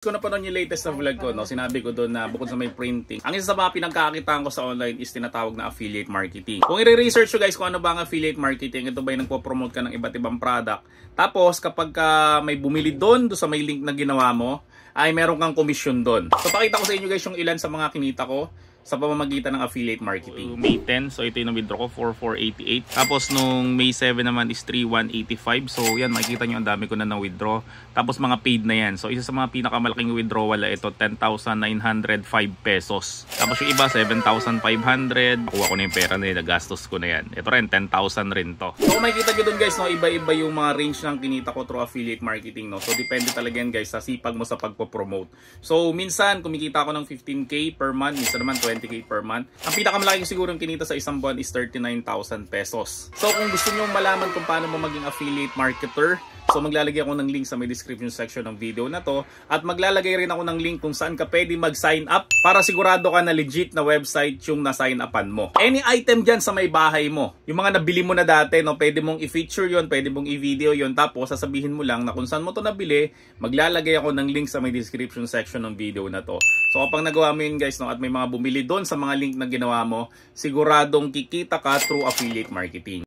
Kung napanood yung latest na vlog ko, no, sinabi ko doon na bukod sa may printing, ang isa sa mga pinagkakitaan ko sa online is tinatawag na affiliate marketing. Kung i-research nyo guys kung ano ba ang affiliate marketing, ito ba yung nagpo-promote ka ng iba't ibang product. Tapos kapag may bumili doon sa may link na ginawa mo, ay meron kang commission doon. So pakita ko sa inyo guys yung ilan sa mga kinita ko sa pamamagitan ng affiliate marketing. May 10, so ito yung withdraw ko, 4,488. Tapos nung May 7 naman is 3,185. So yan, makikita nyo ang dami ko na na-withdraw. Tapos mga paid na yan. So isa sa mga pinakamalaking withdrawal ito, 10,905 pesos. Tapos yung iba, 7,500. Nakuha ko na yung pera na nagastos ko na yan. Ito rin, 10,000 rin to. So kung makikita nyo dun guys, no, iba-iba yung mga range ng kinita ko through affiliate marketing. No? So depende talaga yan guys sa sipag mo sa pagpo-promote. So minsan, kumikita ako ng 15K per month. Minsan naman 20K per month. Ang pinakamalaki siguro yung kinita sa isang buwan is 39,000 pesos. So kung gusto nyo malaman kung paano mo maging affiliate marketer, so maglalagay ako ng link sa may description section ng video na to. At maglalagay rin ako ng link kung saan ka pwede mag-sign up para sigurado ka na legit na website yung na-sign upan mo. Any item dyan sa may bahay mo, yung mga nabili mo na dati, no, pwede mong i-feature yon, pwede mong i-video yon, tapos sasabihin mo lang na kung saan mo to nabili, maglalagay ako ng link sa may description section ng video na to. So kapag nagawa mo yun guys, no, at may mga bumili doon sa mga link na ginawa mo, siguradong kikita ka through affiliate marketing.